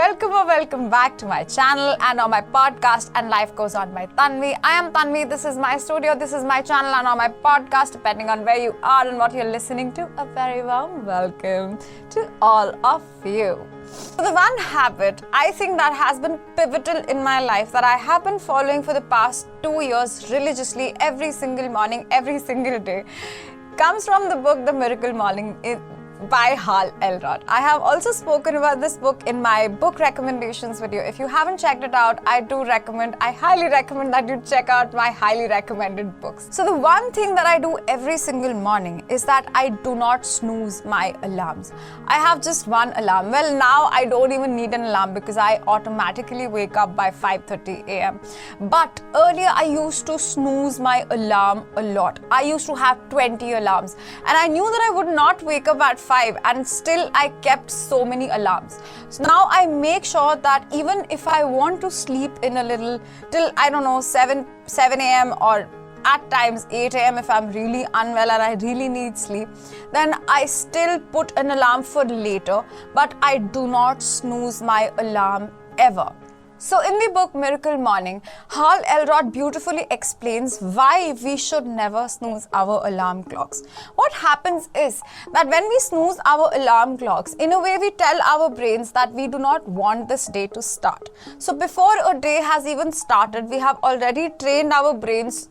welcome or welcome back to my channel and on my podcast And Life Goes On by Tanvi. I am Tanvi, this is my studio, this is my channel and on my podcast, depending on where you are and what you're listening to, a very warm welcome to all of you. So the one habit I think that has been pivotal in my life that I have been following for the past 2 years religiously every single morning, every single day, comes from the book The Miracle Morning by Hal Elrod. I have also spoken about this book in my book recommendations video. If you haven't checked it out, I highly recommend that you check out my highly recommended books. So the one thing that I do every single morning is that I do not snooze my alarms. I have just one alarm. Well, now I don't even need an alarm because I automatically wake up by 5:30 a.m. But earlier I used to snooze my alarm a lot. I used to have 20 alarms and I knew that I would not wake up at 5 and still I kept so many alarms. So now I make sure that even if I want to sleep in a little till 7 a.m. or at times 8 a.m. if I'm really unwell and I really need sleep, then I still put an alarm for later, but I do not snooze my alarm ever. So in the book Miracle Morning, Hal Elrod beautifully explains why we should never snooze our alarm clocks. What happens is that when we snooze our alarm clocks, in a way we tell our brains that we do not want this day to start. So before a day has even started, we have already trained our brains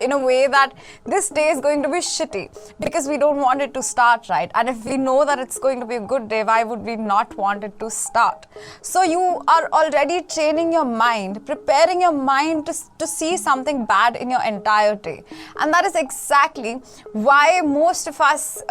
in a way that this day is going to be shitty because we don't want it to start, right? And if we know that it's going to be a good day, why would we not want it to start? So you are already training your mind, preparing your mind to see something bad in your entire day. And that is exactly why most of us,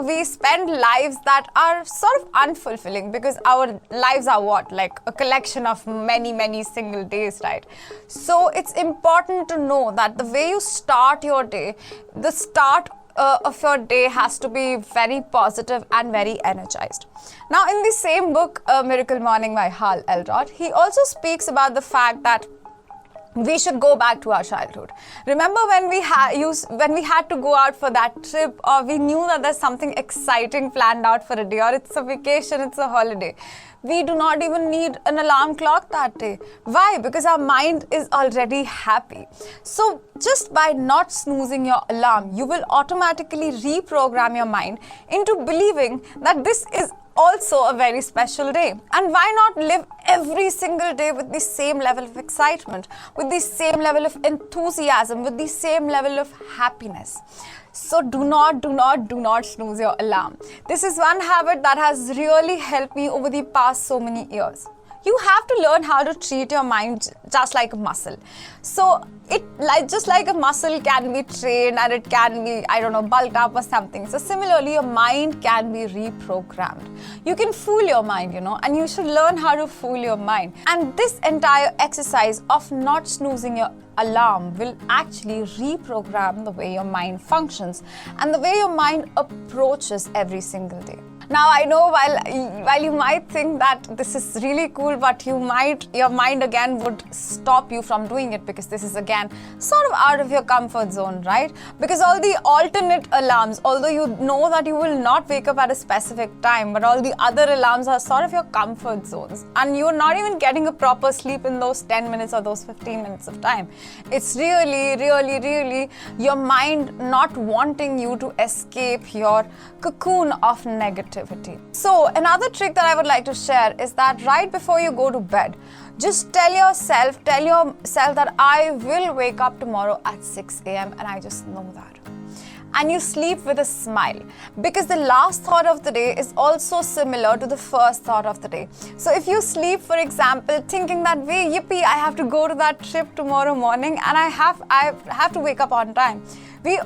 we spend lives that are sort of unfulfilling because our lives are what? Like a collection of many single days, right? So it's important to know that the way you start your day, the start of your day has to be very positive and very energized. Now in the same book, Miracle Morning by Hal Elrod, he also speaks about the fact that we should go back to our childhood. Remember when we had to go out for that trip, or we knew that there's something exciting planned out for a day, or it's a vacation, it's a holiday. We do not even need an alarm clock that day. Why? Because our mind is already happy. So just by not snoozing your alarm, you will automatically reprogram your mind into believing that this is also a very special day. And why not live every single day with the same level of excitement, with the same level of enthusiasm, with the same level of happiness? So do not snooze your alarm. This is one habit that has really helped me over the past so many years. You have to learn how to treat your mind just like a muscle. So just like a muscle can be trained and it can be, bulked up or something. So similarly, your mind can be reprogrammed. You can fool your mind, and you should learn how to fool your mind. And this entire exercise of not snoozing your alarm will actually reprogram the way your mind functions and the way your mind approaches every single day. Now I know while you might think that this is really cool, but your mind again would stop you from doing it because this is again sort of out of your comfort zone, right? Because all the alternate alarms, although you know that you will not wake up at a specific time, but all the other alarms are sort of your comfort zones and you're not even getting a proper sleep in those 10 minutes or those 15 minutes of time. It's really your mind not wanting you to escape your cocoon of negativity. So another trick that I would like to share is that right before you go to bed, just tell yourself that I will wake up tomorrow at 6 a.m. and I just know that. And you sleep with a smile because the last thought of the day is also similar to the first thought of the day. So if you sleep, for example, thinking that way, yippee, I have to go to that trip tomorrow morning and I have to wake up on time. We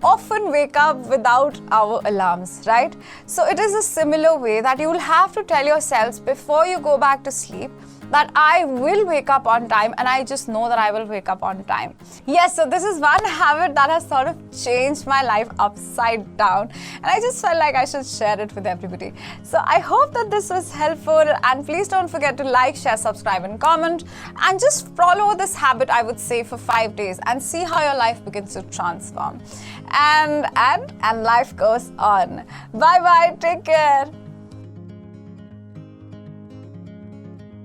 often wake up without our alarms, right? So it is a similar way that you will have to tell yourselves before you go back to sleep that I will wake up on time and I just know that I will wake up on time. Yes, so this is one habit that has sort of changed my life upside down and I just felt like I should share it with everybody. So I hope that this was helpful and please don't forget to like, share, subscribe and comment and just follow this habit, I would say, for 5 days and see how your life begins to transform. And life goes on. Bye bye, take care.